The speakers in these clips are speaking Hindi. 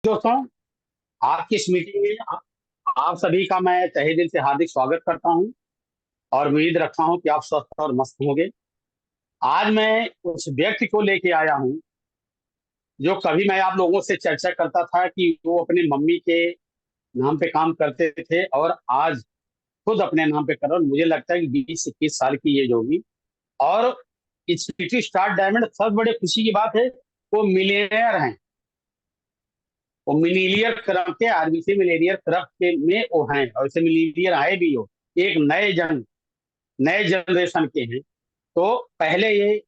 दोस्तों, आज की इस मीटिंग में आप सभी का मैं तहे दिल से हार्दिक स्वागत करता हूं और उम्मीद रखता हूं कि आप स्वस्थ और मस्त होंगे। आज मैं उस व्यक्ति को लेके आया हूं जो कभी मैं आप लोगों से चर्चा करता था कि वो अपनी मम्मी के नाम पे काम करते थे और आज खुद अपने नाम पे कर रहे हैं। मुझे लगता है कि 20-21 साल की एज होगी और स्पीति स्टार डायमंड सबसे बड़ी खुशी की बात है, वो मिलियनेयर हैं। वो मिलीनियर क्रम के आर्मी से मिलीनियर क्रम के में वो हैं और इसे मिलीनियर आए भी हो। एक नए जनरेशन के हैं। तो पहले ये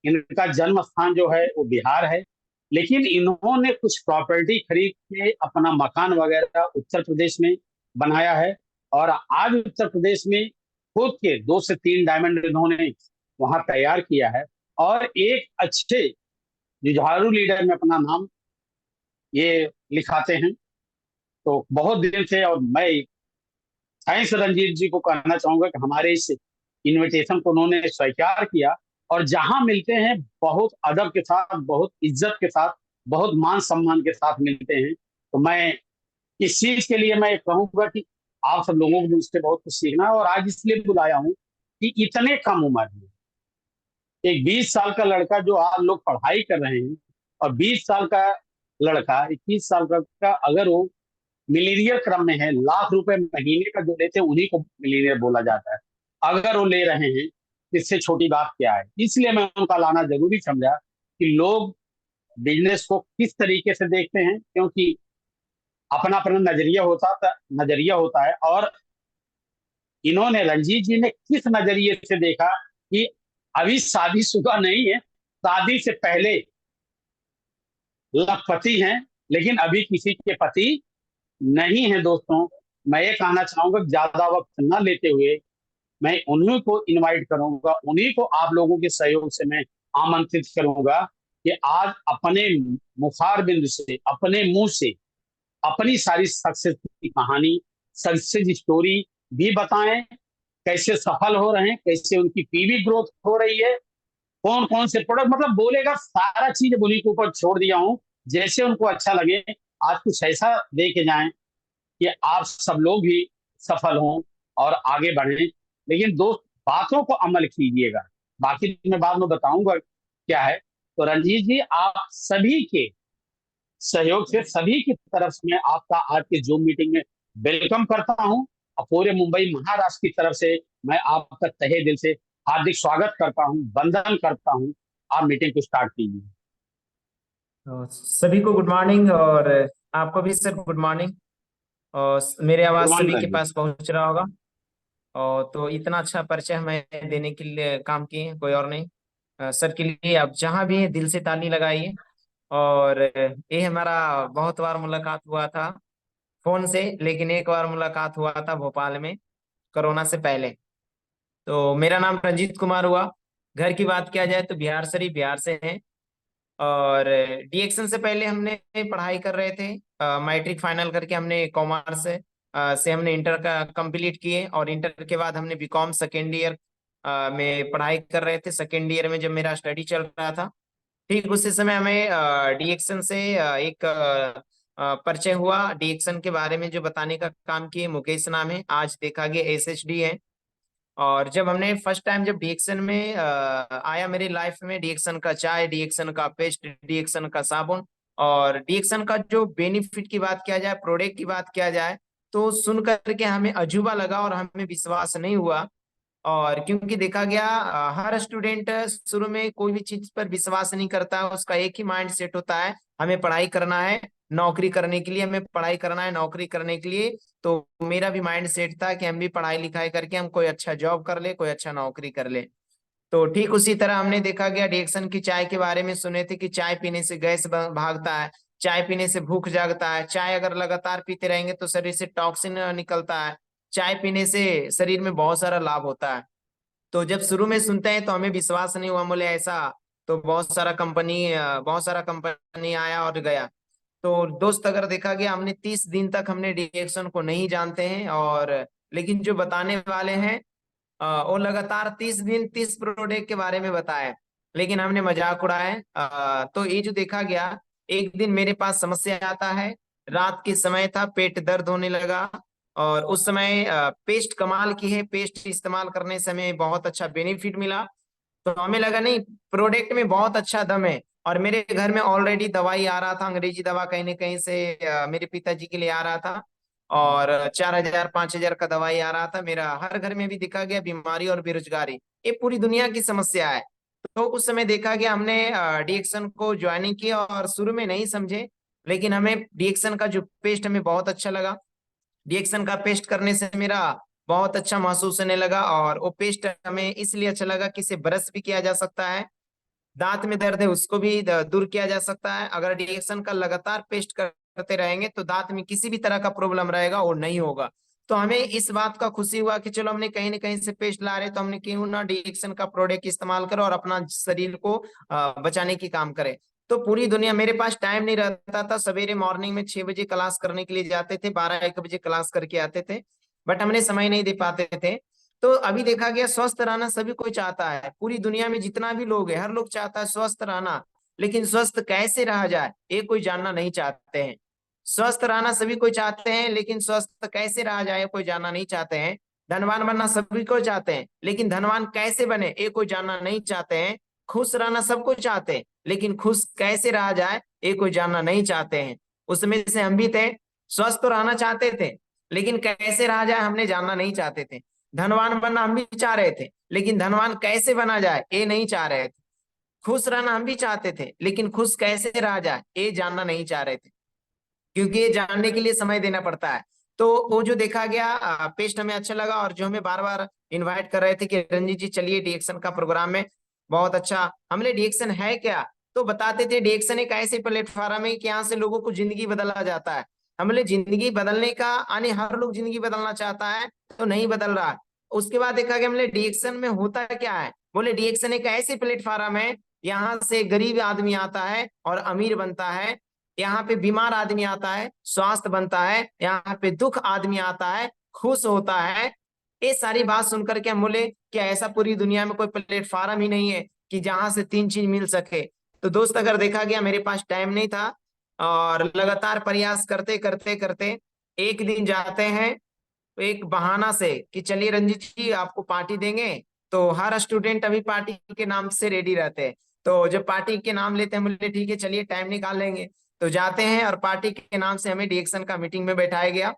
इनका जन्म स्थान जो है वो बिहार है, लेकिन इन्होंने कुछ प्रॉपर्टी खरीद के अपना मकान वगैरह उत्तर प्रदेश में बनाया है और आज उत्तर प्रदेश में खुद के 2 से 3 डायमंड इन्होंने वहां तैयार किया है और एक अच्छे जुझारू लीडर में अपना नाम ये लिखाते हैं। तो बहुत दिन से और मैं साइंस रंजीत जी को कहना चाहूंगा कि हमारे इस इनविटेशन को उन्होंने स्वीकार किया और जहां मिलते हैं बहुत अदब के साथ, बहुत इज्जत के साथ, बहुत मान सम्मान के साथ मिलते हैं। तो मैं इस चीज के लिए मैं कहूंगा कि आप सब लोगों को मुझसे बहुत कुछ सीखना है और आज इसलिए बुलाया हूँ कि इतने कम उम्र में एक 20 साल का लड़का जो आप लोग पढ़ाई कर रहे हैं और 20 साल का लड़का 21 साल का अगर वो मिलीनियर क्रम में है, लाख रुपए महीने का जो लेते हैं उन्हीं को मिलीनियर बोला जाता है। अगर वो ले रहे हैं, इससे छोटी बात क्या है। इसलिए मैं उनका लाना जरूरी समझा कि लोग बिजनेस को किस तरीके से देखते हैं, क्योंकि अपना अपना नजरिया होता है और इन्होंने रंजीत जी ने किस नजरिए से देखा कि अभी शादीशुदा नहीं है, शादी से पहले लखपति हैं, लेकिन अभी किसी के पति नहीं है। दोस्तों, मैं ये कहना चाहूंगा कि ज्यादा वक्त न लेते हुए मैं उन्हीं को इनवाइट करूंगा, उन्हीं को आप लोगों के सहयोग से मैं आमंत्रित करूंगा कि आज अपने मुखारबिंद से, अपने मुंह से अपनी सारी सक्सेस की कहानी, सक्सेस स्टोरी भी बताएं। कैसे सफल हो रहे हैं, कैसे उनकी पीवी ग्रोथ हो रही है, कौन कौन से प्रोडक्ट, मतलब बोलेगा सारा चीज उन्हीं के ऊपर छोड़ दिया हूं। जैसे उनको अच्छा लगे आज कुछ ऐसा दे के जाएं कि आप सब लोग भी सफल हों और आगे बढ़ें। लेकिन दोस्त, बातों को अमल कीजिएगा, बाकी मैं बाद में बताऊंगा क्या है। तो रंजीत जी, आप सभी के सहयोग से, सभी की तरफ से मैं आपका आज के जूम मीटिंग में वेलकम करता हूं और पूरे मुंबई महाराष्ट्र की तरफ से मैं आपका तहे दिल से हार्दिक स्वागत करता हूं, वंदन करता हूं। आप मीटिंग को स्टार्ट कीजिए। तो सभी को गुड मॉर्निंग और आपको भी सर गुड मॉर्निंग। और मेरे गुड आवाज मॉर्निंग सभी के रंजीत। पास पहुंच रहा होगा। और तो इतना अच्छा परिचय हमें देने के लिए काम किए, कोई और नहीं। सर के लिए आप जहां भी हैं दिल से ताली लगाइए। और ये हमारा बहुत बार मुलाकात हुआ था फोन से, लेकिन एक बार मुलाकात हुआ था भोपाल में कोरोना से पहले। तो मेरा नाम रंजीत कुमार हुआ। घर की बात किया जाए तो बिहार शरीफ, बिहार से हैं। और डीएक्शन से पहले हमने पढ़ाई कर रहे थे। मैट्रिक फाइनल करके हमने कॉमर्स से हमने इंटर का कंप्लीट किए और इंटर के बाद हमने बीकॉम सेकेंड ईयर में पढ़ाई कर रहे थे। सेकेंड ईयर में जब मेरा स्टडी चल रहा था, ठीक उसी समय हमें डीएक्शन से एक परिचय हुआ। डीएक्शन के बारे में जो बताने का काम किए मुकेश नाम है, आज देखा गया एसएचडी है। और जब हमने फर्स्ट टाइम जब डीएक्सन में आया मेरी लाइफ में, डीएक्सन का चाय, डीएक्सन का पेस्ट, डीएक्सन का साबुन और डीएक्सन का जो बेनिफिट की बात किया जाए, प्रोडक्ट की बात किया जाए, तो सुन करके हमें अजूबा लगा और हमें विश्वास नहीं हुआ। और क्योंकि देखा गया हर स्टूडेंट शुरू में कोई भी चीज पर विश्वास नहीं करता, उसका एक ही माइंड सेट होता है, हमें पढ़ाई करना है नौकरी करने के लिए, हमें पढ़ाई करना है नौकरी करने के लिए। तो मेरा भी माइंड सेट था कि हम भी पढ़ाई लिखाई करके हम कोई अच्छा जॉब कर ले, कोई अच्छा नौकरी कर ले। तो ठीक उसी तरह हमने देखा गया डिएक्शन की चाय के बारे में सुने थे कि चाय पीने से गैस भागता है, चाय पीने से भूख जागता है, चाय अगर लगातार पीते रहेंगे तो शरीर से टॉक्सिन निकलता है, चाय पीने से शरीर में बहुत सारा लाभ होता है। तो जब शुरू में सुनते हैं तो हमें विश्वास नहीं हुआ, बोले ऐसा। तो बहुत सारा कंपनी आया और गया। तो दोस्त अगर देखा गया हमने 30 दिन तक हमने रिएक्शन को नहीं जानते हैं। और लेकिन जो बताने वाले हैं वो लगातार 30 दिन 30 प्रोडक्ट के बारे में बताए, लेकिन हमने मजाक उड़ाया। तो ये जो देखा गया एक दिन मेरे पास समस्या आता है, रात के समय था, पेट दर्द होने लगा। और उस समय पेस्ट कमाल की है, पेस्ट इस्तेमाल करने से हमें बहुत अच्छा बेनिफिट मिला। तो हमें लगा नहीं, प्रोडक्ट में बहुत अच्छा दम है। और मेरे घर में ऑलरेडी दवाई आ रहा था, अंग्रेजी दवा कहीं ना कहीं से मेरे पिताजी के लिए आ रहा था। और 4,000 5,000 का दवाई आ रहा था। मेरा हर घर में भी देखा गया बीमारी और बेरोजगारी, ये पूरी दुनिया की समस्या है। तो उस समय देखा गया, हमने डीएक्सन को ज्वाइनिंग किया और शुरू में नहीं समझे, लेकिन हमें डीएक्सन का जो पेस्ट हमें बहुत अच्छा लगा। डीएक्सन का पेस्ट करने से मेरा बहुत अच्छा महसूस होने लगा। और वो पेस्ट हमें इसलिए अच्छा लगा कि इसे ब्रश भी किया जा सकता है, दांत में दर्द है उसको भी दूर किया जा सकता है। अगर डीएक्सन का लगातार पेस्ट करते रहेंगे तो दांत में किसी भी तरह का प्रॉब्लम रहेगा वो नहीं होगा। तो हमें इस बात का खुशी हुआ कि चलो हमने कहीं ना कहीं से पेस्ट ला रहे, तो हमने क्यों ना डीएक्सन का प्रोडक्ट इस्तेमाल करो और अपना शरीर को बचाने की काम करें। तो पूरी दुनिया, मेरे पास टाइम नहीं रहता था, सवेरे मॉर्निंग में 6 बजे क्लास करने के लिए जाते थे, 12 1 बजे क्लास करके आते थे, बट हमने समय नहीं दे पाते थे। तो अभी देखा गया, स्वस्थ रहना सभी कोई चाहता है, पूरी दुनिया में जितना भी लोग है हर लोग चाहता है स्वस्थ रहना। लेकिन स्वस्थ कैसे रहा जाए ये कोई जानना नहीं चाहते हैं। स्वस्थ रहना सभी कोई चाहते हैं, लेकिन स्वस्थ कैसे रहा जाए कोई जानना नहीं चाहते हैं। धनवान बनना सभी को चाहते हैं, लेकिन धनवान कैसे बने ये कोई जानना नहीं चाहते हैं। खुश रहना सबको चाहते हैं, लेकिन खुश कैसे रहा जाए ये कोई जानना नहीं चाहते हैं। उसमें से हम भी थे, स्वस्थ तो रहना चाहते थे, लेकिन कैसे रहा जाए हमने जानना नहीं चाहते थे। धनवान बनना हम भी चाह रहे थे, लेकिन धनवान कैसे बना जाए ये नहीं चाह रहे थे। खुश रहना हम भी चाहते थे, लेकिन खुश कैसे रहा जाए ये जानना नहीं चाह रहे थे, क्योंकि ये जानने के लिए समय देना पड़ता है। तो वो जो देखा गया पेस्ट हमें अच्छा लगा, और जो हमें बार बार इनवाइट कर रहे थे कि रंजीत जी चलिए डीएक्शन का प्रोग्राम में, बहुत अच्छा। हमने डीएक्शन है क्या, तो बताते थे डीएक्शन एक ऐसे प्लेटफॉर्म है कि यहाँ से लोगों को जिंदगी बदला जाता है। हमने जिंदगी बदलने का, यानी हर लोग जिंदगी बदलना चाहता है, तो नहीं बदल रहा। उसके बाद देखा गया, हमने डीएक्शन में होता क्या है, बोले डीएक्शन एक ऐसे प्लेटफॉर्म है, यहाँ से गरीब आदमी आता है और अमीर बनता है, यहाँ पे बीमार आदमी आता है स्वास्थ्य बनता है, यहाँ पे दुख आदमी आता है खुश होता है। ये सारी बात सुनकर के हम बोले कि ऐसा पूरी दुनिया में कोई प्लेटफॉर्म ही नहीं है कि जहां से तीन चीज मिल सके। तो दोस्त, अगर देखा गया, मेरे पास टाइम नहीं था, और लगातार प्रयास करते करते करते एक दिन जाते हैं एक बहाना से कि चलिए रंजीत जी आपको पार्टी देंगे। तो हर स्टूडेंट अभी पार्टी के नाम से रेडी रहते हैं, तो जब पार्टी के नाम लेते हैं बोले ठीक है चलिए टाइम निकाल लेंगे। तो जाते हैं और पार्टी के नाम से हमें डीएक्शन का मीटिंग में बैठाया गया।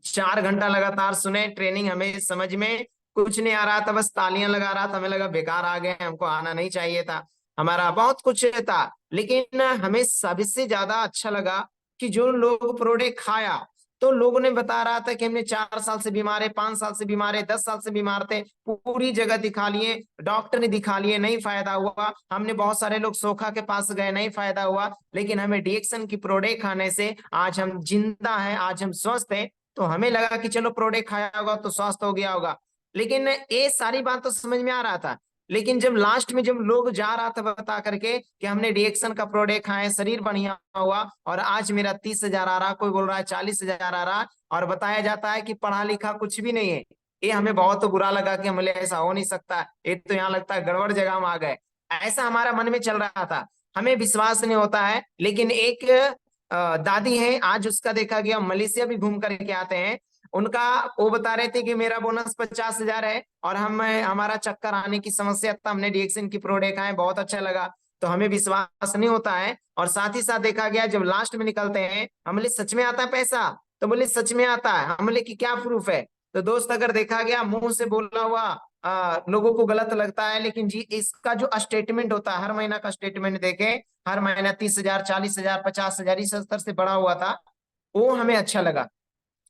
4 घंटा लगातार सुने ट्रेनिंग, हमें समझ में कुछ नहीं आ रहा था, बस तालियां लगा रहा था। हमें लगा बेकार आ गए, हमको आना नहीं चाहिए था, हमारा बहुत कुछ था। लेकिन हमें सबसे ज्यादा अच्छा लगा कि जो लोग प्रोडक्ट खाया, तो लोगों ने बता रहा था कि हमने 4 साल से बीमार है, 5 साल से बीमार है, 10 साल से बीमार थे, पूरी जगह दिखा लिए, डॉक्टर ने दिखा लिए, नहीं फायदा हुआ। हमने बहुत सारे लोग सोखा के पास गए, नहीं फायदा हुआ। लेकिन हमें डीएक्शन की प्रोडक्ट खाने से आज हम जिंदा हैं, आज हम स्वस्थ हैं। तो हमें लगा कि चलो प्रोडक्ट खाया होगा तो स्वस्थ हो गया होगा। लेकिन ये सारी बात तो समझ में आ रहा था, लेकिन जब लास्ट में जब लोग जा रहा था बता करके कि हमने डीएक्शन का प्रोडक्ट खाए, शरीर बढ़िया हुआ, और आज मेरा 30,000 आ रहा, कोई बोल रहा है 40,000 आ रहा, और बताया जाता है कि पढ़ा लिखा कुछ भी नहीं है, ये हमें बहुत तो बुरा लगा कि हमें ऐसा हो नहीं सकता, ये तो यहाँ लगता है गड़बड़ जगह में आ गए। ऐसा हमारा मन में चल रहा था, हमें विश्वास नहीं होता है। लेकिन एक दादी है, आज उसका देखा गया मलेशिया भी घूम करके आते हैं, उनका वो बता रहे थे कि मेरा बोनस 50,000 है, और हम हमारा चक्कर आने की समस्या था, हमने डीएक्शन की प्रोडक्ट खाए बहुत अच्छा लगा। तो हमें विश्वास नहीं होता है। और साथ ही साथ देखा गया, जब लास्ट में निकलते हैं हम बोले सच में आता है पैसा, तो बोले सच में आता है। हम बोले कि क्या प्रूफ है। तो दोस्त, अगर देखा गया मुंह से बोला हुआ लोगों को गलत लगता है, लेकिन जी इसका जो स्टेटमेंट होता है, हर महीना का स्टेटमेंट देखे, हर महीना 30,000 40,000 50,000 इस स्तर से बढ़ा हुआ था, वो हमें अच्छा लगा।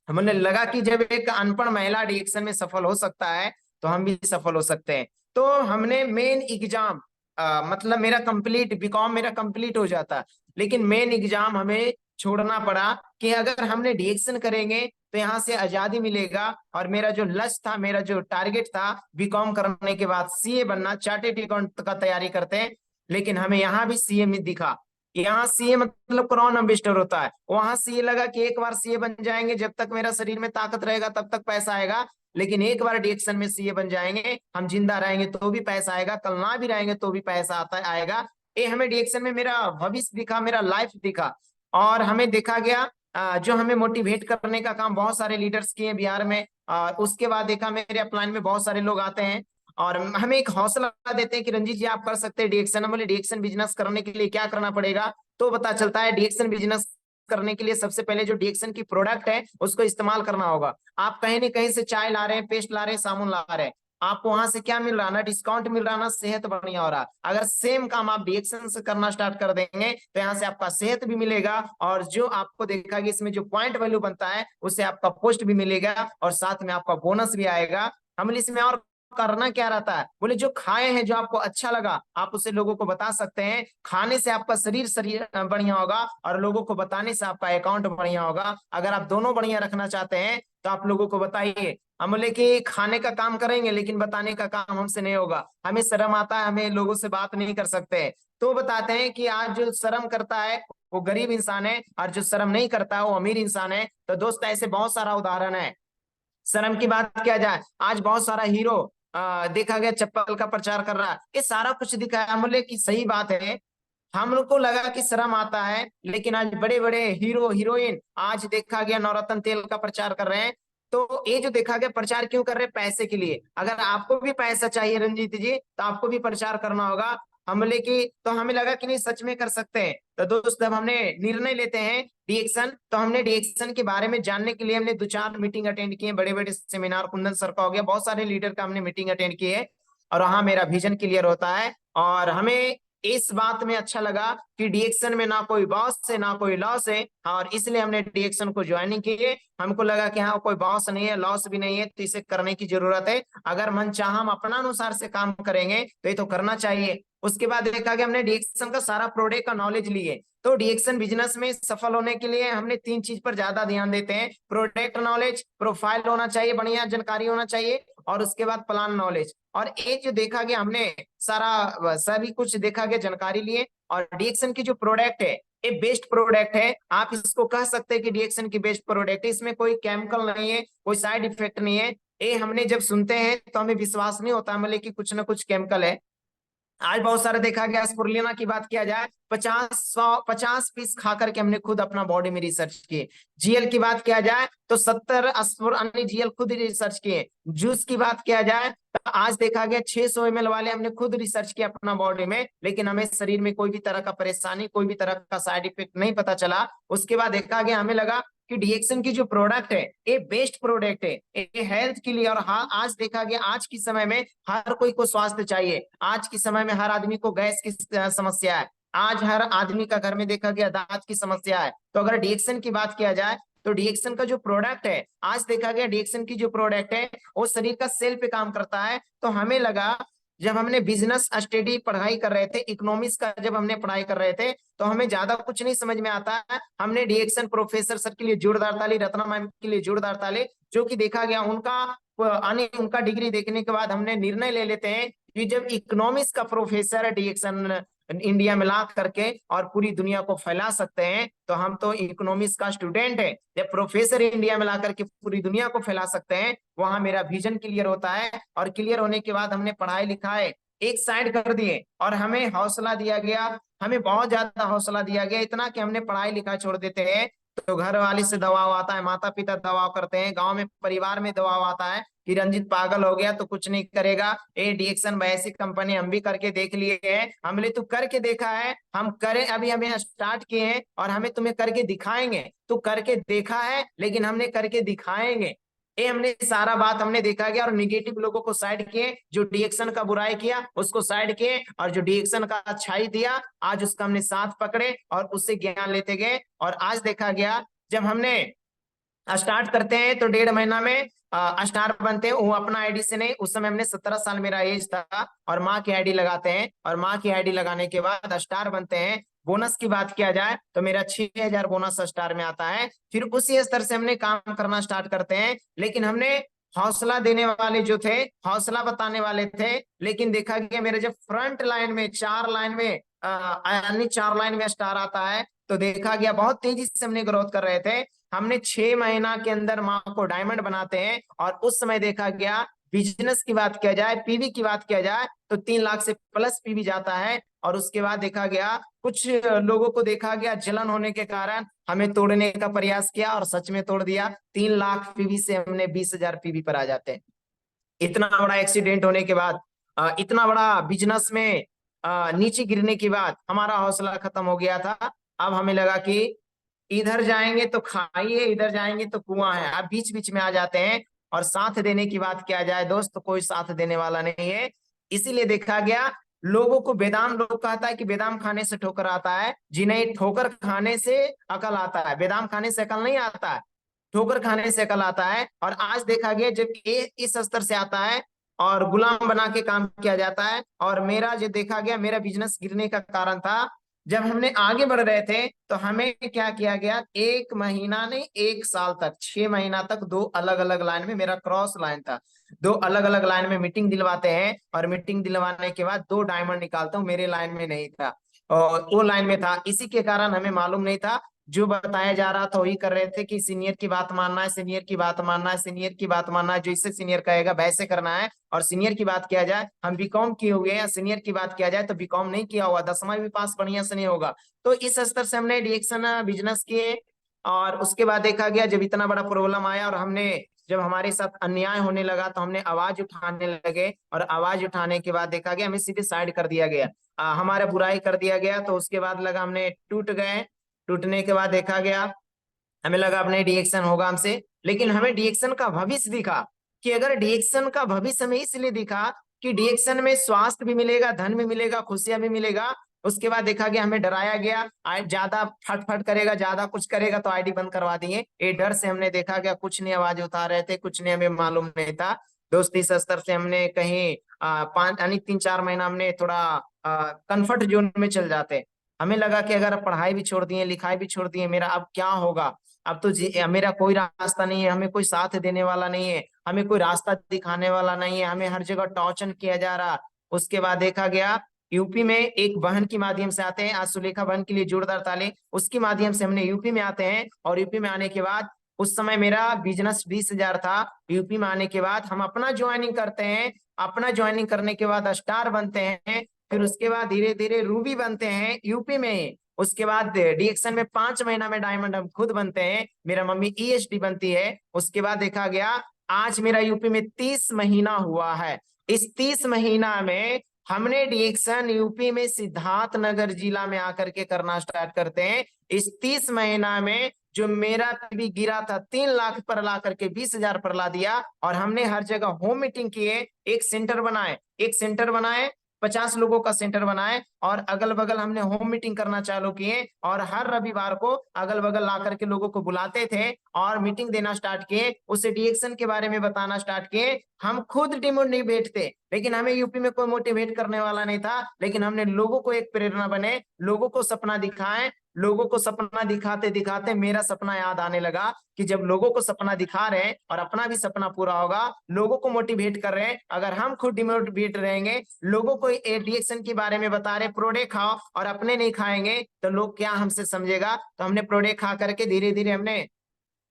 हमें लगा कि जब एक अनपढ़ महिला डीएक्शन में सफल हो सकता है, तो हम भी सफल हो सकते हैं। तो हमने मेन एग्जाम, मतलब मेरा कंप्लीट बीकॉम मेरा कंप्लीट हो जाता, लेकिन मेन एग्जाम हमें छोड़ना पड़ा कि अगर हमने डीएक्शन करेंगे तो यहाँ से आजादी मिलेगा। और मेरा जो लक्ष्य था, मेरा जो टारगेट था, बीकॉम करने के बाद सीए बनना, चार्टेड अकाउंट का तैयारी करते हैं। लेकिन हमें यहाँ भी सीए में दिखा, यहाँ सीए मतलब क्राउन एम्बेसडर होता है, वहां सीए लगा कि एक बार सीए बन जाएंगे, जब तक मेरा शरीर में ताकत रहेगा तब तक पैसा आएगा। लेकिन एक बार डीएक्शन में सीए बन जाएंगे, हम जिंदा रहेंगे तो भी पैसा आएगा, कल ना भी रहेंगे तो भी पैसा आता आएगा। ये हमें डिएक्शन में मेरा भविष्य दिखा, मेरा लाइफ दिखा। और हमें देखा गया जो हमें मोटिवेट करने का काम बहुत सारे लीडर्स किए बिहार में। उसके बाद देखा मेरे अपलाइन में बहुत सारे लोग आते हैं और हमें एक हौसला देते हैं कि रंजीत जी आप कर सकते हैं डिएक्शन। हम बोले डिएक्शन बिजनेस करने के लिए क्या करना पड़ेगा? तो पता चलता है डिएक्शन बिजनेस करने के लिए सबसे पहले जो डिएक्शन की प्रोडक्ट है उसको इस्तेमाल करना होगा। आप कहीं न कहीं से चाय ला रहे हैं, पेस्ट ला रहे हैं, साबुन ला रहे हैं, आपको वहां से क्या मिल रहा है? ना डिस्काउंट मिल रहा है, ना सेहत बढ़िया हो रहा है। अगर सेम काम आप डिएक्शन से करना स्टार्ट कर देंगे तो यहाँ से आपका सेहत भी मिलेगा और जो आपको देखा कि इसमें जो पॉइंट वैल्यू बनता है उससे आपका पोस्ट भी मिलेगा और साथ में आपका बोनस भी आएगा। हम इसमें और करना क्या रहता है? बोले जो खाए हैं, जो आपको अच्छा लगा आप उसे लोगों को बता सकते हैं। खाने से आपका शरीर बढ़िया होगा और लोगों को बताने से आपका अकाउंट बढ़िया होगा। अगर आप दोनों बढ़िया रखना चाहते हैं तो आप लोगों को बताइए। हम बोले कि खाने का काम करेंगे लेकिन बताने का काम हमसे नहीं होगा, हमें शर्म आता है, हमें लोगों से बात नहीं कर सकते। तो बताते हैं कि आज जो शर्म करता है वो गरीब इंसान है और जो शर्म नहीं करता है वो अमीर इंसान है। तो दोस्त ऐसे बहुत सारा उदाहरण है। शर्म की बात किया जाए, आज बहुत सारा हीरो देखा गया चप्पल का प्रचार कर रहा है, ये सारा कुछ दिखाया। हम बोले कि सही बात है, हम लोग को लगा कि शर्म आता है लेकिन आज बड़े बड़े हीरो हीरोइन आज देखा गया नवरत्न तेल का प्रचार कर रहे हैं। तो ये जो देखा गया प्रचार क्यों कर रहे हैं? पैसे के लिए। अगर आपको भी पैसा चाहिए रंजीत जी तो आपको भी प्रचार करना होगा। हम बोले कि तो हमें लगा कि नहीं सच में कर सकते हैं। तो दोस्त जब हमने निर्णय लेते हैं डिएक्शन, तो हमने डिएक्शन के बारे में जानने के लिए हमने 2-4 मीटिंग अटेंड किए, बड़े बड़े सेमिनार, कुंदन सर का हो गया, बहुत सारे लीडर का हमने मीटिंग अटेंड की है। और वहां मेरा विजन क्लियर होता है और हमें इस बात में अच्छा लगा कि डिएक्शन में ना कोई बॉस है ना कोई लॉस है और इसलिए हमने डिएक्शन को ज्वाइनिंग की है। हमको लगा कि हाँ कोई बॉस नहीं है, लॉस भी नहीं है, तो इसे करने की जरूरत है। अगर मन चाह हम अपना अनुसार से काम करेंगे तो ये तो करना चाहिए। उसके बाद देखा कि हमने डिएक्शन का सारा प्रोडक्ट का नॉलेज लिए। तो डिएक्शन बिजनेस में सफल होने के लिए हमने 3 चीज पर ज्यादा ध्यान देते हैं। प्रोडक्ट नॉलेज, प्रोफाइल होना चाहिए, बढ़िया जानकारी होना चाहिए और उसके बाद प्लान नॉलेज। और ये जो देखा गया हमने सारा सभी कुछ देखा गया, जानकारी लिए। और डिएक्शन की जो प्रोडक्ट है ये बेस्ट प्रोडक्ट है, आप इसको कह सकते हैं कि डिएक्शन की बेस्ट प्रोडक्ट है। इसमें कोई केमिकल नहीं है, कोई साइड इफेक्ट नहीं है। ये हमने जब सुनते हैं तो हमें विश्वास नहीं होता, मतलब कि कुछ ना कुछ केमिकल है। आज बहुत सारे देखा गया, स्पुरुलिना की बात किया जाए 50 पीस खा करके हमने खुद अपना बॉडी में रिसर्च किए। जीएल की बात किया जाए तो 70 स्पुर जीएल खुद रिसर्च किए। जूस की बात किया जाए तो आज देखा गया 600 ml वाले हमने खुद रिसर्च किया अपना बॉडी में, लेकिन हमें शरीर में कोई भी तरह का परेशानी, कोई भी तरह का साइड इफेक्ट नहीं पता चला। उसके बाद देखा गया हमें लगा कि डिएक्शन की जो प्रोडक्ट है ये बेस्ट प्रोडक्ट है, ये हेल्थ के लिए। और हाँ आज देखा गया आज के समय में हर कोई को स्वास्थ्य चाहिए। आज के समय में हर आदमी को गैस की समस्या है, आज हर आदमी का घर में देखा गया दांत की समस्या है। तो अगर डिएक्शन की बात किया जाए तो डिएक्शन का जो प्रोडक्ट है, आज देखा गया डिएक्शन की जो प्रोडक्ट है वो शरीर का सेल पे काम करता है। तो हमें लगा जब हमने बिजनेस स्टडी पढ़ाई कर रहे थे, इकोनॉमिक्स का जब हमने पढ़ाई कर रहे थे तो हमें ज्यादा कुछ नहीं समझ में आता है। हमने डिएक्शन प्रोफेसर सर के लिए जोरदार ताली, रत्ना मैम के लिए जोरदार ताली, जो कि देखा गया उनका डिग्री देखने के बाद हमने निर्णय ले लेते हैं कि जब इकोनॉमिक्स का प्रोफेसर डिएक्शन इंडिया में ला करके और पूरी दुनिया को फैला सकते हैं तो हम तो इकोनॉमिक्स का स्टूडेंट है, जब प्रोफेसर इंडिया में ला करके पूरी दुनिया को फैला सकते हैं वहां मेरा विजन क्लियर होता है। और क्लियर होने के बाद हमने पढ़ाई लिखाई एक साइड कर दिए और हमें हौसला दिया गया, हमें बहुत ज्यादा हौसला दिया गया, इतना कि हमने पढ़ाई लिखाई छोड़ देते हैं तो घर वाले से दबाव आता है, माता पिता दबाव करते हैं, गांव में परिवार में दबाव आता है कि रंजीत पागल हो गया तो कुछ नहीं करेगा। ए डिएक्शन ऐसी कंपनी हम भी करके देख लिए हैं। हमने तू करके देखा है, हम करें, अभी हमें स्टार्ट किए हैं और हमें तुम्हें करके दिखाएंगे। तू करके देखा है लेकिन हमने करके दिखाएंगे। ये हमने सारा बात हमने देखा गया और निगेटिव लोगों को साइड किए, जो डिएक्शन का बुराई किया उसको साइड किए और जो डिएक्शन का अच्छाई दिया आज उसका हमने साथ पकड़े और उससे ज्ञान लेते गए। और आज देखा गया जब हमने स्टार्ट करते हैं तो 1.5 महीना में स्टार बनते हैं। वो अपना आईडी से नहीं, उस समय हमने 17 साल मेरा एज था और माँ की आईडी लगाते हैं और माँ की आईडी लगाने के बाद स्टार बनते हैं। बोनस की बात किया जाए तो मेरा 6,000 बोनस स्टार में आता है। फिर उसी स्तर से हमने काम करना स्टार्ट करते हैं, लेकिन हमने हौसला देने वाले जो थे, हौसला बताने वाले थे, लेकिन देखा गया मेरे जब फ्रंट लाइन में 4 लाइन में यानी 4 लाइन में स्टार आता है तो देखा गया बहुत तेजी से हमने ग्रोथ कर रहे थे। हमने 6 महीना के अंदर माँ को डायमंड बनाते हैं और उस समय देखा गया बिजनेस की बात किया जाए, पीवी की बात किया जाए तो 3 लाख से प्लस पीवी जाता है। और उसके बाद देखा गया कुछ लोगों को देखा गया जलन होने के कारण हमें तोड़ने का प्रयास किया और सच में तोड़ दिया। 3 लाख पीवी से हमने 20,000 पीवी पर आ जाते हैं। इतना बड़ा एक्सीडेंट होने के बाद, इतना बड़ा बिजनेस में नीचे गिरने के बाद हमारा हौसला खत्म हो गया था। अब हमें लगा कि इधर जाएंगे तो खाई है, इधर जाएंगे तो कुआं है। अब बीच बीच में आ जाते हैं। और साथ देने की बात किया जाए दोस्त, तो कोई साथ देने वाला नहीं है। इसीलिए देखा गया लोगों को बेदाम, लोग कहता है कि बेदाम खाने से ठोकर आता है। जिन्हें ठोकर खाने से अकल आता है, बेदाम खाने से अकल नहीं आता है, ठोकर खाने से अकल आता है। और आज देखा गया जब ये इस स्तर से आता है और गुलाम बना के काम किया जाता है। और मेरा जो देखा गया, मेरा बिजनेस गिरने का कारण था, जब हमने आगे बढ़ रहे थे तो हमें क्या किया गया, 1 महीना नहीं 1 साल तक, 6 महीना तक 2 अलग अलग लाइन में, मेरा क्रॉस लाइन था, 2 अलग अलग लाइन में मीटिंग दिलवाते हैं। और मीटिंग दिलवाने के बाद 2 डायमंड निकालता हूँ, मेरे लाइन में नहीं था और वो लाइन में था। इसी के कारण हमें मालूम नहीं था, जो बताया जा रहा था वही कर रहे थे कि सीनियर की बात मानना है, सीनियर की बात मानना है, सीनियर की बात मानना है, जैसे सीनियर कहेगा वैसे करना है। और सीनियर की बात किया जाए, हम बीकॉम किए हुए हैं, सीनियर की बात किया जाए तो बीकॉम नहीं किया हुआ, 10वां भी पास बढ़िया से नहीं होगा। तो इस स्तर से हमने डिएक्शन बिजनेस किए। और उसके बाद देखा गया जब इतना बड़ा प्रॉब्लम आया और हमने, जब हमारे साथ अन्याय होने लगा तो हमने आवाज उठाने लगे। और आवाज उठाने के बाद देखा गया हमें सीधे साइड कर दिया गया, हमारा बुराई कर दिया गया। तो उसके बाद लगा हमने टूट गए। टूटने के बाद देखा गया हमें लगा अपने डिएक्शन होगा हमसे। लेकिन हमें डिएक्शन का भविष्य दिखा, कि अगर डिएक्शन का भविष्य हमें इसलिए दिखा कि डिएक्शन में स्वास्थ्य भी मिलेगा, धन भी मिलेगा, खुशियां भी मिलेगा। उसके बाद देखा गया हमें डराया गया, ज्यादा फट करेगा, ज्यादा कुछ करेगा तो आईडी बंद करवा दिए। ये डर से हमने देखा गया कुछ नहीं आवाज उठा रहे थे, कुछ नहीं, हमें मालूम नहीं था। दोस्त इस स्तर से हमने कहीं 5 यानी 3-4 महीना हमने थोड़ा कंफर्ट जोन में चल जाते। हमें लगा कि अगर पढ़ाई भी छोड़ दिए, लिखाई भी छोड़ दिए, मेरा अब क्या होगा। अब तो मेरा कोई रास्ता नहीं है, हमें कोई साथ देने वाला नहीं है, हमें कोई रास्ता दिखाने वाला नहीं है, हमें हर जगह टॉर्चर किया जा रहा। उसके बाद देखा गया यूपी में एक बहन के माध्यम से आते हैं, आज सुलेखा बहन के लिए जोरदार ताली, उसके माध्यम से हमने यूपी में आते हैं। और यूपी में आने के बाद उस समय मेरा बिजनेस 20,000 था। यूपी में आने के बाद हम अपना ज्वाइनिंग करते हैं, अपना ज्वाइनिंग करने के बाद स्टार बनते हैं। फिर उसके बाद धीरे धीरे रूबी बनते हैं यूपी में। उसके बाद डीएक्शन में 5 महीना में डायमंड हम खुद बनते हैं, मेरा मम्मी ईएसडी बनती है। उसके बाद देखा गया आज मेरा यूपी में 30 महीना हुआ है। इस 30 महीना में हमने डीएक्शन यूपी में सिद्धार्थ नगर जिला में आकर के करना स्टार्ट करते हैं। इस 30 महीना में जो मेरा भी गिरा था 3 लाख पर ला करके 20,000 पर ला दिया। और हमने हर जगह होम मीटिंग किए, एक सेंटर बनाए, एक सेंटर बनाए, 50 लोगों का सेंटर बनाए और अगल बगल हमने होम मीटिंग करना चालू किए। और हर रविवार को अगल बगल ला करके लोगों को बुलाते थे और मीटिंग देना स्टार्ट किए, उससे डीएक्शन के बारे में बताना स्टार्ट किए। हम खुद डिमोटिवेट थे, लेकिन हमें यूपी में कोई मोटिवेट करने वाला नहीं था, लेकिन हमने लोगों को एक प्रेरणा बने, लोगों को सपना दिखाएं। लोगों को सपना दिखाते दिखाते मेरा सपना याद आने लगा कि जब लोगों को सपना दिखा रहे हैं और अपना भी सपना पूरा होगा, लोगों को मोटिवेट कर रहे हैं, अगर हम खुद डिमोटिवेट रहेंगे, लोगों को एडिक्शन के बारे में बता रहे प्रोडक्ट खाओ और अपने नहीं खाएंगे तो लोग क्या हमसे समझेगा। तो हमने प्रोडक्ट खा करके धीरे धीरे हमने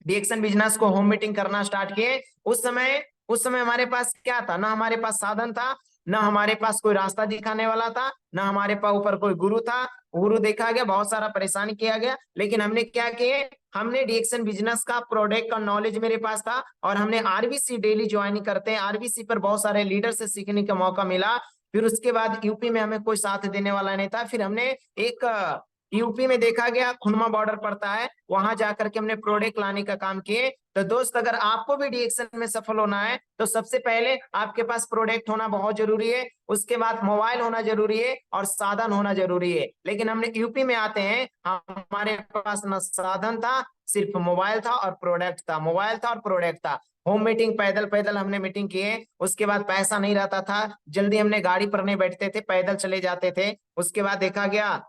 डीएक्शन बिजनेस को होम मीटिंग करना स्टार्ट किए। उस समय हमारे पास क्या था, ना हमारे पास साधन था, ना हमारे पास कोई रास्ता दिखाने वाला था, ना हमारे पास ऊपर कोई गुरु था। गुरु देखा गया, बहुत सारा परेशान किया गया, लेकिन हमने क्या किए, हमने डीएक्शन बिजनेस का प्रोडक्ट का नॉलेज मेरे पास था और हमने आरबीसी डेली ज्वाइनिंग करते हैं, आरबीसी पर बहुत सारे लीडर से सीखने का मौका मिला। फिर उसके बाद यूपी में हमें कोई साथ देने वाला नहीं था। फिर हमने एक यूपी में देखा गया खुनमा बॉर्डर पड़ता है, वहां जाकर के हमने प्रोडक्ट लाने का काम किए। तो दोस्त अगर आपको भी डीएक्शन में सफल होना है तो सबसे पहले आपके पास प्रोडक्ट होना बहुत जरूरी है, उसके बाद मोबाइल होना जरूरी है और साधन होना जरूरी है। लेकिन हमने यूपी में आते हैं, हमारे पास न साधन था, सिर्फ मोबाइल था और प्रोडक्ट था, मोबाइल था और प्रोडक्ट था। होम मीटिंग पैदल पैदल हमने मीटिंग किए। उसके बाद पैसा नहीं रहता था, जल्दी हमने गाड़ी पर नहीं बैठते थे, पैदल चले जाते थे। उसके बाद देखा गया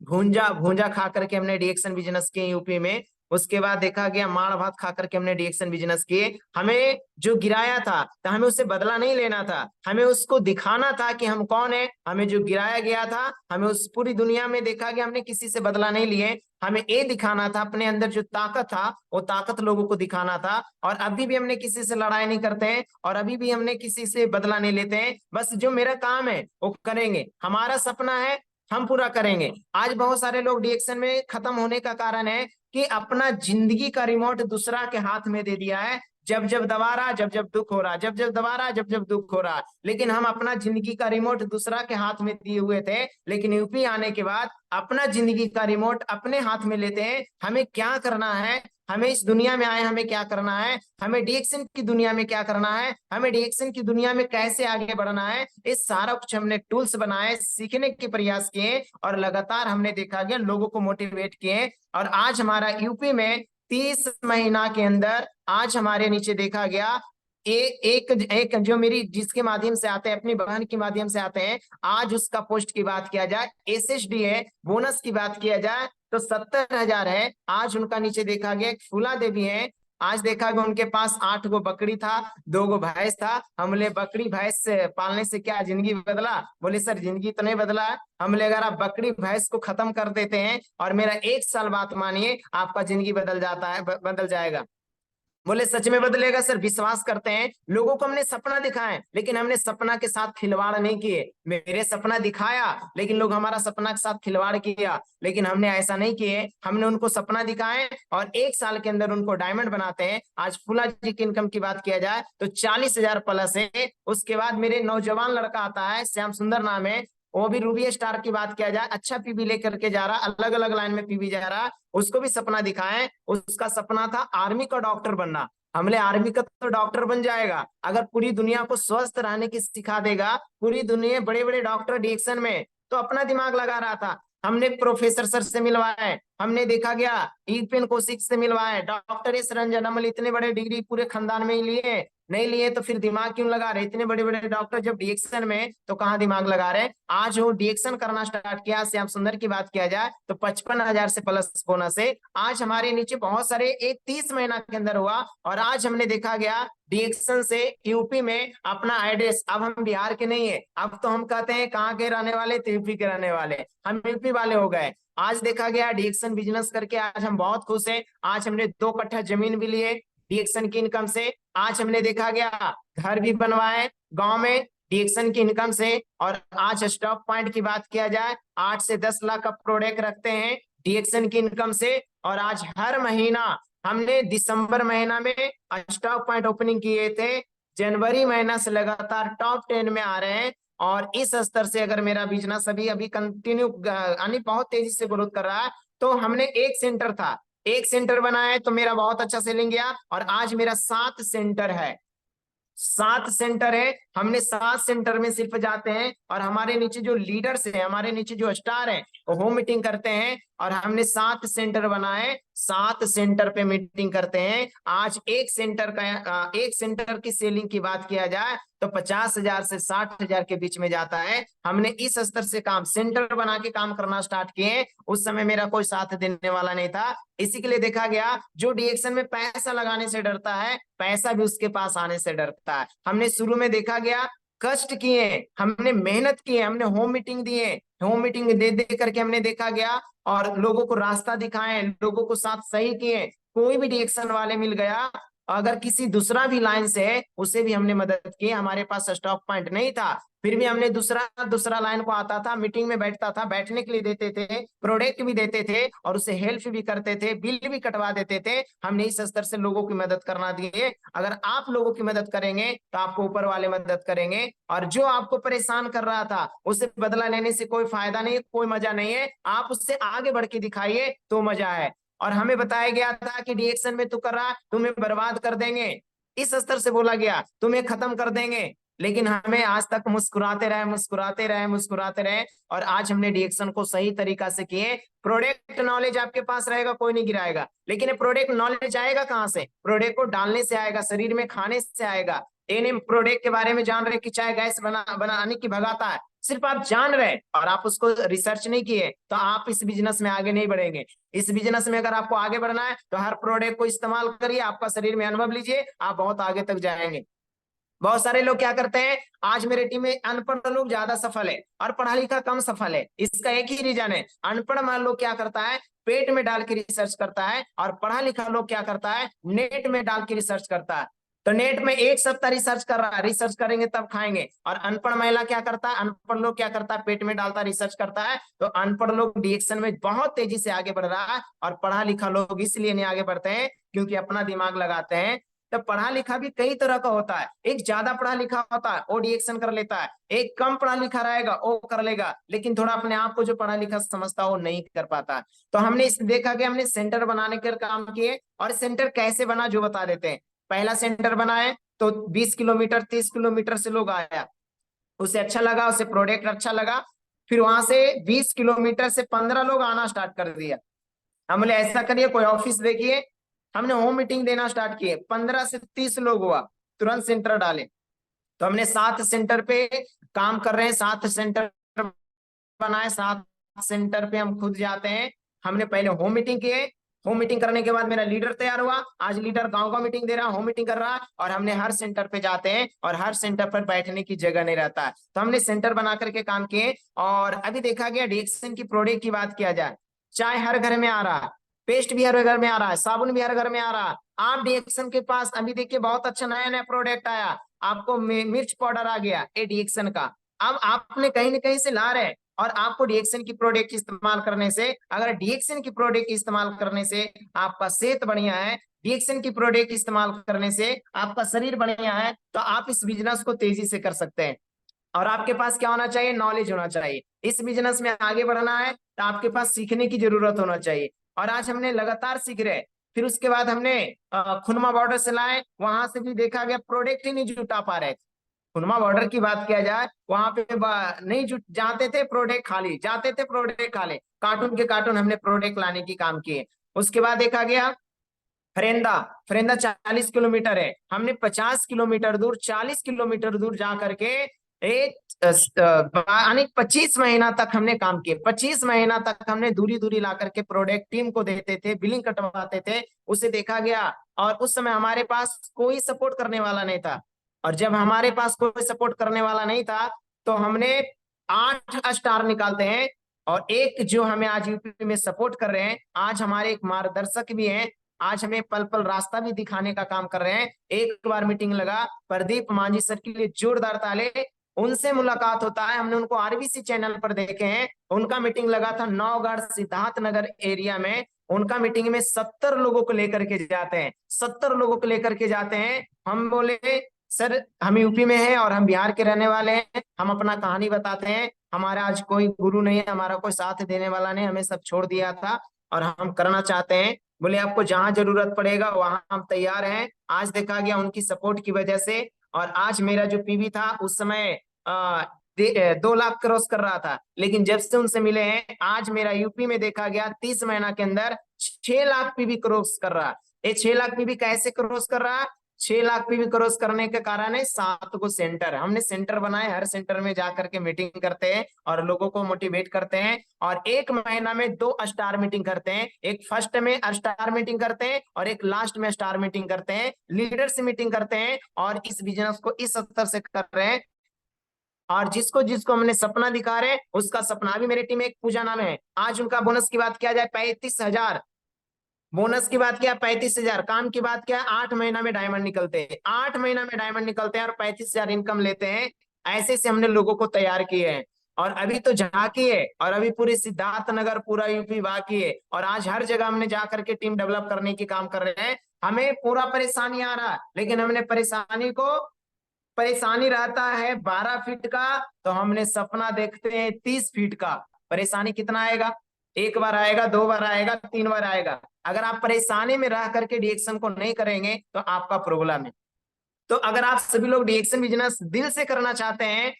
भूंजा भूंजा खा करके हमने डीएक्शन बिजनेस किए यूपी में। उसके बाद देखा गया माड़ भात खा करके हमने डीएक्शन बिजनेस किए। हमें जो गिराया था तो हमें उससे बदला नहीं लेना था, हमें उसको दिखाना था कि हम कौन है। हमें जो गिराया गया था, हमें उस पूरी दुनिया में देखा गया हमने किसी से बदला नहीं लिए, हमें ये दिखाना था अपने अंदर जो ताकत था, वो ताकत लोगों को दिखाना था। और अभी भी हमने किसी से लड़ाई नहीं करते हैं और अभी भी हमने किसी से बदला नहीं लेते हैं, बस जो मेरा काम है वो करेंगे। हमारा सपना है हम पूरा करेंगे। आज बहुत सारे लोग डिएक्शन में खत्म होने का कारण है कि अपना जिंदगी का रिमोट दूसरा के हाथ में दे दिया है। जब जब दबा रहा, जब जब दुख हो रहा, जब जब दबा रहा, जब जब दुख हो रहा। लेकिन हम अपना जिंदगी का रिमोट दूसरा के हाथ में दिए हुए थे, लेकिन यूपी आने के बाद अपना जिंदगी का रिमोट अपने हाथ में लेते हैं। हमें क्या करना है, हमें इस दुनिया में आए हमें क्या करना है, हमें डिएक्शन की दुनिया में क्या करना है, हमें डिएक्शन की दुनिया में कैसे आगे बढ़ना है, इस सारा कुछ हमने टूल्स बनाए, सीखने के प्रयास किए और लगातार हमने देखा गया, लोगों को मोटिवेट किए। और आज हमारा यूपी में 30 महीना के अंदर आज हमारे नीचे देखा गया एक एक जो मेरी जिसके माध्यम से आते हैं, अपनी बहन के माध्यम से आते हैं, आज उसका पोस्ट की बात किया जाए, एसएसडी है, बोनस की बात किया जाए तो 70,000 है। आज उनका नीचे देखा गया एक फूला देवी है, आज देखा गया उनके पास 8 गो बकरी था, 2 गो भैंस था। हमले बकरी भैंस से पालने से क्या जिंदगी बदला? बोले सर जिंदगी तो नहीं बदला। हमले अगर आप बकरी भैंस को खत्म कर देते हैं और मेरा 1 साल बात मानिए, आपका जिंदगी बदल जाता है, बदल जाएगा। बोले सच में बदलेगा सर, विश्वास करते हैं। लोगों को हमने सपना दिखाए, लेकिन हमने सपना के साथ खिलवाड़ नहीं किए। मेरे सपना दिखाया, लेकिन लोग हमारा सपना के साथ खिलवाड़ किया, लेकिन हमने ऐसा नहीं किए। हमने उनको सपना दिखाए और 1 साल के अंदर उनको डायमंड बनाते हैं। आज फूला जी की इनकम की बात किया जाए तो 40,000 प्लस है। उसके बाद मेरे नौजवान लड़का आता है, श्याम सुंदर नाम है, वो भी रूबी स्टार की बात किया जाए, अच्छा पीबी लेकर के जा रहा, अलग अलग लाइन में पीबी जा रहा। उसको भी सपना दिखाएं, उसका सपना था आर्मी का डॉक्टर बनना। हमले आर्मी का तो डॉक्टर बन जाएगा अगर पूरी दुनिया को स्वस्थ रहने की सिखा देगा। पूरी दुनिया बड़े बड़े डॉक्टर डिएक्शन में तो अपना दिमाग लगा रहा था। हमने प्रोफेसर सर से मिलवाए, हमने देखा गया ईपेन कौशिक से मिलवाए, डॉक्टर एस रंजन, हमले इतने बड़े डिग्री पूरे खानदान में ही लिए। नहीं लिए तो फिर दिमाग क्यों लगा रहे? इतने बड़े बड़े डॉक्टर जब डिएक्शन में, तो कहाँ दिमाग लगा रहे? आज वो डिएक्शन करना स्टार्ट किया। श्याम सुंदर की बात किया जाए तो 55,000 से प्लस बोनस है। आज हमारे नीचे बहुत सारे, एक 30 महीना के अंदर हुआ और आज हमने देखा गया डिएक्शन से यूपी में अपना एड्रेस। अब हम बिहार के नहीं है, अब तो हम कहते हैं कहाँ के रहने वाले, तो यूपी के रहने वाले, हम यूपी वाले हो गए। आज देखा गया डिएक्शन बिजनेस करके आज हम बहुत खुश हैं। आज हमने 2 कट्ठा जमीन भी लिए डिएक्शन की इनकम से। आज हमने देखा गया घर भी बनवाए गांव में डिएक्शन की इनकम से। और आज स्टॉक पॉइंट की बात किया जाए, 8 से 10 लाख का प्रोडक्ट रखते हैं डिएक्शन की इनकम से। और आज हर महीना हमने दिसंबर महीना में स्टॉक पॉइंट ओपनिंग किए थे, जनवरी महीना से लगातार टॉप 10 में आ रहे हैं। और इस स्तर से अगर मेरा बिजनेस अभी अभी कंटिन्यू यानी बहुत तेजी से ग्रोथ कर रहा है, तो हमने एक सेंटर था, एक सेंटर बनाया है तो मेरा बहुत अच्छा सेलिंग गया और आज मेरा 7 सेंटर है। 7 सेंटर है, हमने 7 सेंटर में सिर्फ जाते हैं और हमारे नीचे जो लीडर्स हैं, हमारे नीचे जो स्टार हैं, वो होम मीटिंग करते हैं। और हमने 7 सेंटर बनाए, 7 सेंटर पे मीटिंग करते हैं। आज एक सेंटर का, एक सेंटर की सेलिंग की बात किया जाए तो 50,000 से 60,000 के बीच में जाता है। हमने इस स्तर से काम, सेंटर बना के काम करना स्टार्ट किए। उस समय मेरा कोई साथ देने वाला नहीं था, इसी के लिए देखा गया जो डिएक्शन में पैसा लगाने से डरता है, पैसा भी उसके पास आने से डरता है। हमने शुरू में देखा गया कष्ट किए, हमने मेहनत की, हमने होम मीटिंग दिए, होम मीटिंग दे दे करके हमने देखा गया और लोगों को रास्ता दिखाए, लोगों को साथ सही किए। कोई भी डिएक्शन वाले मिल गया, अगर किसी दूसरा भी लाइन से है उसे भी हमने मदद की। हमारे पास स्टॉक पॉइंट नहीं था, फिर भी हमने दूसरा दूसरा लाइन को आता था, मीटिंग में बैठता था, बैठने के लिए देते थे, प्रोडक्ट भी देते थे और उसे हेल्प भी करते थे, बिल भी कटवा देते थे। हमने इस स्तर से लोगों की मदद करना दिए। अगर आप लोगों की मदद करेंगे तो आपको ऊपर वाले मदद करेंगे। और जो आपको परेशान कर रहा था उसे बदला लेने से कोई फायदा नहीं, कोई मजा नहीं है। आप उससे आगे बढ़ के दिखाइए तो मजा है। और हमें बताया गया था कि डिएक्शन में तू कर रहा, तुम्हें बर्बाद कर देंगे, इस स्तर से बोला गया तुम्हें खत्म कर देंगे। लेकिन हमें आज तक मुस्कुराते रहे, मुस्कुराते रहे, मुस्कुराते रहे और आज हमने डिएक्शन को सही तरीका से किए। प्रोडक्ट नॉलेज आपके पास रहेगा, कोई नहीं गिराएगा, लेकिन ये प्रोडक्ट नॉलेज आएगा कहाँ से? प्रोडक्ट को डालने से आएगा, शरीर में खाने से आएगा। एनएम प्रोडक्ट के बारे में जान रहे कि चाहे गैस बनाने की भगाता है, सिर्फ आप जान रहे और आप उसको रिसर्च नहीं किए तो आप इस बिजनेस में आगे नहीं बढ़ेंगे। इस बिजनेस में अगर आपको आगे बढ़ना है तो हर प्रोडक्ट को इस्तेमाल करिए, आपका शरीर में अनुभव लीजिए, आप बहुत आगे तक जाएंगे। बहुत सारे लोग क्या करते हैं, आज मेरे टीम में अनपढ़ लोग ज्यादा सफल है और पढ़ा लिखा कम सफल है। इसका एक ही रीजन है, अनपढ़ मान लोग क्या करता है, पेट में डाल के रिसर्च करता है और पढ़ा लिखा लोग क्या करता है, नेट में डाल के रिसर्च करता है। तो नेट में एक सप्ताह रिसर्च कर रहा है, रिसर्च करेंगे तब खाएंगे। और अनपढ़ महिला क्या करता है, अनपढ़ लोग क्या करता है, पेट में डालता है, रिसर्च करता है। तो अनपढ़ लोग डिएक्शन में बहुत तेजी से आगे बढ़ रहा है, और पढ़ा लिखा लोग इसलिए नहीं आगे बढ़ते हैं क्योंकि अपना दिमाग लगाते हैं। तो पढ़ा लिखा भी कई तरह का होता है, एक ज्यादा पढ़ा लिखा होता है वो डिएक्शन कर लेता है, एक कम पढ़ा लिखा रहेगा वो कर लेगा, लेकिन थोड़ा अपने आप को जो पढ़ा लिखा समझता है वो नहीं कर पाता। तो हमने इस देखा कि हमने सेंटर बनाने के काम किए, और सेंटर कैसे बना जो बता देते हैं। पहला सेंटर बनाए तो 20 किलोमीटर 30 किलोमीटर से लोग आया, उसे अच्छा लगा, उसे प्रोडक्ट अच्छा लगा। फिर वहां से 20 किलोमीटर से 15 लोग आना स्टार्ट कर दिया। हम बोले ऐसा करिए, कोई ऑफिस देखिए। हमने होम मीटिंग देना स्टार्ट किए, 15 से 30 लोग हुआ, तुरंत सेंटर डाले। तो हमने 7 सेंटर पे काम कर रहे हैं, 7 सेंटर बनाए, 7 सेंटर पे हम खुद जाते हैं। हमने पहले होम मीटिंग किए, होम मीटिंग करने के बाद मेरा लीडर तैयार हुआ, आज लीडर गांव गांव मीटिंग दे रहा, होम मीटिंग कर रहा। और हमने हर सेंटर पे जाते हैं, और हर सेंटर पर बैठने की जगह नहीं रहता है, तो हमने सेंटर बना करके काम किए। और अभी देखा गया डिएक्शन की प्रोडक्ट की बात किया जाए, चाय हर घर में आ रहा है, पेस्ट भी हर घर में आ रहा है, साबुन भी हर घर में आ रहा है। आप डिएक्शन के पास अभी देखिए बहुत अच्छा नया नया प्रोडक्ट आया, आपको मिर्च पाउडर आ गया ए डिएक्शन का। अब आपने कहीं ना कहीं से ला रहे हैं, और आपको डिएक्शन की प्रोडक्ट इस्तेमाल करने से, अगर डिएक्शन की प्रोडक्ट इस्तेमाल करने से आपका सेहत बढ़िया है, डिएक्शन की प्रोडक्ट इस्तेमाल करने से आपका शरीर बढ़िया है, तो आप इस बिजनेस को तेजी से कर सकते हैं। और आपके पास क्या होना चाहिए, नॉलेज होना चाहिए। इस बिजनेस में आगे बढ़ना है तो आपके पास सीखने की जरूरत होना चाहिए। और आज हमने लगातार सीख रहे। फिर उसके बाद हमने खुनमा बॉर्डर से लाए, वहां से भी देखा गया प्रोडक्ट ही नहीं जुटा पा रहे थे। खुनमा बॉर्डर की बात किया जाए, वहां पे नहीं जुट जाते थे, प्रोडक्ट खाली जाते थे, प्रोडक्ट खाली, कार्टून के कार्टून हमने प्रोडक्ट लाने की काम किए। उसके बाद देखा गया फरेंदा, फरेंदा 40 किलोमीटर है, हमने 50 किलोमीटर दूर, 40 किलोमीटर दूर जा करके एक यानी 25 महीना तक हमने काम किए। 25 महीना तक हमने दूरी दूरी ला करके प्रोडक्ट टीम को देते थे, बिलिंग कटवाते थे, उसे देखा गया। और उस समय हमारे पास कोई सपोर्ट करने वाला नहीं था, और जब हमारे पास कोई सपोर्ट करने वाला नहीं था तो हमने 8 स्टार निकालते हैं। और एक जो हमें आज यूपी में सपोर्ट कर रहे हैं, आज हमारे एक मार्गदर्शक भी हैं, आज हमें पल पल रास्ता भी दिखाने का काम कर रहे हैं। एक बार मीटिंग लगा, प्रदीप मांझी सर के लिए जोरदार ताले। उनसे मुलाकात होता है, हमने उनको आरबीसी चैनल पर देखे हैं। उनका मीटिंग लगा था नौगढ़ सिद्धार्थ नगर एरिया में। उनका मीटिंग में 70 लोगों को लेकर के जाते हैं, 70 लोगों को लेकर के जाते हैं। हम बोले सर हम यूपी में हैं और हम बिहार के रहने वाले हैं, हम अपना कहानी बताते हैं, हमारा आज कोई गुरु नहीं है, हमारा कोई साथ देने वाला नहीं, हमें सब छोड़ दिया था और हम करना चाहते हैं। बोले आपको जहां जरूरत पड़ेगा वहां हम तैयार हैं। आज देखा गया उनकी सपोर्ट की वजह से, और आज मेरा जो पीवी था उस समय 2 लाख क्रॉस कर रहा था, लेकिन जब से उनसे मिले हैं आज मेरा यूपी में देखा गया 30 महीना के अंदर 6 लाख पीवी क्रॉस कर रहा है। ये 6 लाख पीवी कैसे क्रॉस कर रहा है, 6 लाख पीवी क्रॉस करने के कारण है 7 को सेंटर, हमने सेंटर बनाए, हर सेंटर में जाकर के मीटिंग करते हैं और लोगों को मोटिवेट करते हैं। और एक महीना में 2 स्टार मीटिंग करते हैं, एक फर्स्ट में स्टार मीटिंग करते हैं और एक लास्ट में स्टार मीटिंग करते हैं, लीडर से मीटिंग करते हैं। और इस बिजनेस को इस स्तर से कर रहे हैं, और जिसको जिसको हमने सपना दिखा रहे हैं उसका सपना। अभी मेरी टीम एक पूजा नाम है, आज उनका बोनस की बात किया जाए 35,000, बोनस की बात किया 35,000, काम की बात क्या, 8 महीना में डायमंड निकलते हैं, 8 महीना में डायमंड निकलते हैं और 35,000 इनकम लेते हैं। ऐसे से हमने लोगों को तैयार किए हैं। और अभी तो झांकी है, और अभी पूरे सिद्धार्थ नगर पूरा यूपी बाकी है, और आज हर जगह हमने जा करके टीम डेवलप करने की काम कर रहे हैं। हमें पूरा परेशानी आ रहा है, लेकिन हमने परेशानी रहता है 12 फीट का, तो हमने सपना देखते हैं 30 फीट का। परेशानी कितना आएगा, एक बार आएगा, 2 बार आएगा, 3 बार आएगा। अगर आप परेशानी में रह करके डिएक्शन को नहीं करेंगे तो आपका प्रॉब्लम है। तो अगर आप सभी लोग डिएक्शन बिजनेस दिल से करना चाहते हैं,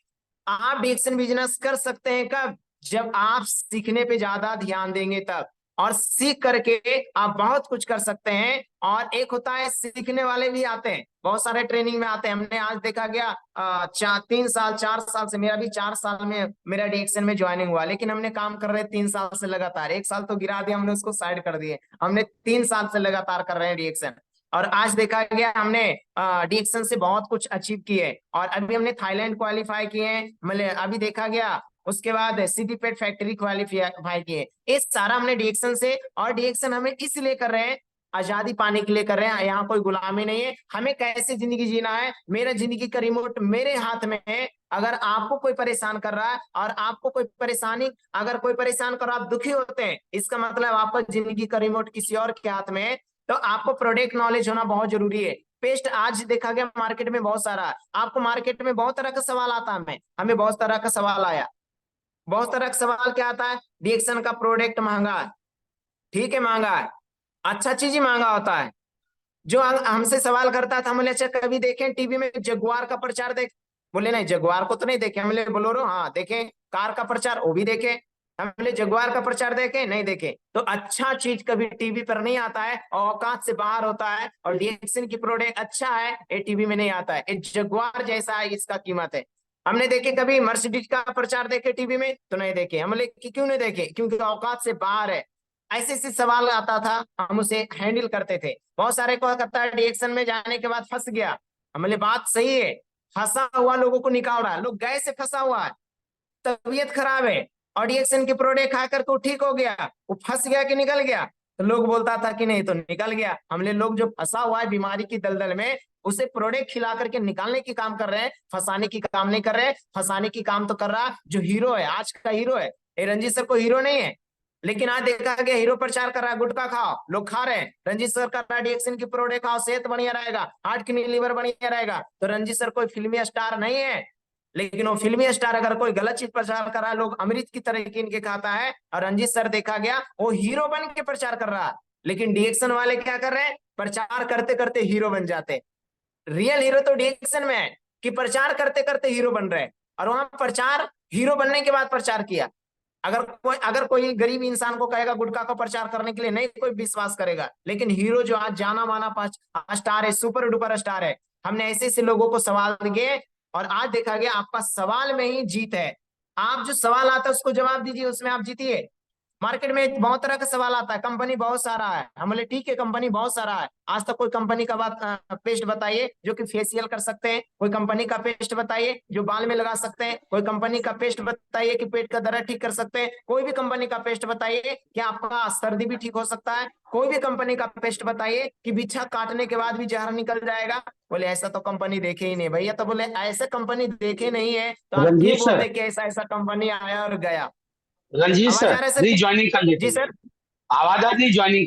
आप डिएक्शन बिजनेस कर सकते हैं कब, जब आप सीखने पे ज्यादा ध्यान देंगे तब, और सीख करके आप बहुत कुछ कर सकते हैं। और एक होता है सीखने वाले भी आते हैं, बहुत सारे ट्रेनिंग में आते हैं। हमने आज देखा गया 3 साल 4 साल से, मेरा भी 4 साल में मेरा डिएक्शन में ज्वाइनिंग हुआ, लेकिन हमने काम कर रहे हैं 3 साल से लगातार। 1 साल तो गिरा दिया हमने, उसको साइड कर दिए, हमने 3 साल से लगातार कर रहे हैं डिएक्शन। और आज देखा गया हमने डिएक्शन से बहुत कुछ अचीव किए, और अभी हमने थाईलैंड क्वालिफाई किए हैं, मतलब अभी देखा गया उसके बाद सिटीपेट फैक्ट्री क्वालिफाई किए। ये सारा हमने डिएक्शन से, और डिएक्शन हमें इसलिए कर रहे हैं, आजादी पाने के लिए कर रहे हैं। यहाँ कोई गुलामी नहीं है। हमें कैसे जिंदगी जीना है, मेरा जिंदगी का रिमोट मेरे हाथ में है। अगर आपको कोई परेशान कर रहा है और आपको कोई परेशानी, अगर कोई परेशान कर आप दुखी होते हैं, इसका मतलब आपका जिंदगी का रिमोट किसी और के हाथ में है। तो आपको प्रोडक्ट नॉलेज होना बहुत जरूरी है। पेस्ट आज देखा गया मार्केट में बहुत सारा, आपको मार्केट में बहुत तरह का सवाल आता है। हमें बहुत तरह का सवाल आया। बहुत तरह का सवाल क्या आता है, डीएक्सन का प्रोडक्ट महंगा है। ठीक है, महंगा है, अच्छा चीज ही महंगा होता है। जो हमसे सवाल करता था, हम बोले अच्छा कभी देखें टीवी में जगुआर का प्रचार देख, बोले नहीं जगुआर को तो नहीं देखे। हम बोले बोलोरो हाँ देखे, कार का प्रचार वो भी देखे। हम बोले जगुआर का प्रचार देखे नहीं देखे। तो अच्छा चीज कभी टीवी पर नहीं आता है, और औकात से बाहर होता है। और डीएक्सन की प्रोडक्ट अच्छा है, ये टीवी में नहीं आता है। ये जगुआर जैसा है, इसका कीमत है। हमने देखे कभी मर्सिडीज का प्रचार देखे टीवी में, तो नहीं देखे। हम बोले कि क्यों नहीं देखे, क्योंकि औकात से बाहर है। ऐसे ऐसे सवाल आता था, हम उसे हैंडल करते थे। बहुत सारे को करता है रिएक्शन में जाने के बाद फंस गया। हमने बात सही है, फंसा हुआ लोगों को निकाल रहा है। लोग गए से फंसा हुआ है, तबीयत खराब है, और रिएक्शन के प्रोडक्ट खाकर तो ठीक हो गया, वो फंस गया कि निकल गया। तो लोग बोलता था कि नहीं तो निकल गया। हमने लोग जो फंसा हुआ है बीमारी की दलदल में, उसे प्रोडक्ट खिला करके निकालने की काम कर रहे हैं, फंसाने की काम नहीं कर रहे। फंसाने की काम तो कर रहा जो हीरो है, आज का हीरो है। रंजीत सर को हीरो नहीं है, लेकिन आज देखा गया हीरो प्रचार कर रहा है, गुटखा खाओ, लोग खा रहे हैं। रंजीत सर कर रहा है डीएक्सन की प्रोडक्ट खाओ, सेहत बढ़िया रहेगा, हार्ट किडनी लीवर बढ़िया रहेगा। तो रंजीत सर कोई फिल्मी स्टार नहीं है, लेकिन वो फिल्मी स्टार अगर कोई गलत चीज प्रचार कर रहा है, लोग अमृत की तरह कीन के खाता है। और रंजीत सर देखा गया वो हीरो बन के प्रचार कर रहा है, लेकिन डीएक्सन वाले क्या कर रहे हैं, प्रचार करते करते हीरो बन जाते। रियल हीरो तो डीएक्सन में है कि प्रचार करते करते हीरो बन रहे हैं। और वहां प्रचार हीरो बनने के बाद प्रचार किया। अगर कोई गरीब इंसान को कहेगा गुटखा का प्रचार करने के लिए, नहीं कोई विश्वास करेगा। लेकिन हीरो जो आज जाना माना स्टार है, सुपर डुपर स्टार है, हमने ऐसे ऐसे लोगों को सवाल दिए, और आज देखा गया आपका सवाल में ही जीत है। आप जो सवाल आता है उसको जवाब दीजिए, उसमें आप जीतिए। मार्केट में बहुत तरह का सवाल आता है, कंपनी बहुत सारा है। हम बोले ठीक है, कंपनी बहुत सारा है, आज तक कोई कंपनी का पेस्ट बताइए जो कि फेशियल कर सकते हैं। कोई कंपनी का पेस्ट बताइए जो बाल में लगा सकते हैं। कोई कंपनी का पेस्ट बताइए कि पेट का दर्द ठीक कर सकते हैं। कोई भी कंपनी का पेस्ट बताइए कि आपका सर्दी भी ठीक हो सकता है। कोई भी कंपनी का पेस्ट बताइए कि बिच्छा काटने के बाद भी जहर निकल जाएगा। बोले ऐसा तो कंपनी देखे ही नहीं भैया। तो बोले ऐसा कंपनी देखे नहीं है तो आप रंजीत क्यों सर, बोलते कि ऐसा ऐसा कंपनी आया और गया। रंजीत आवाज सर आ रहा है सर प्लीज क्या? ज्वाइनिंग कर लेते जी हैं। सर। आवाज आ रही, ज्वाइनिंग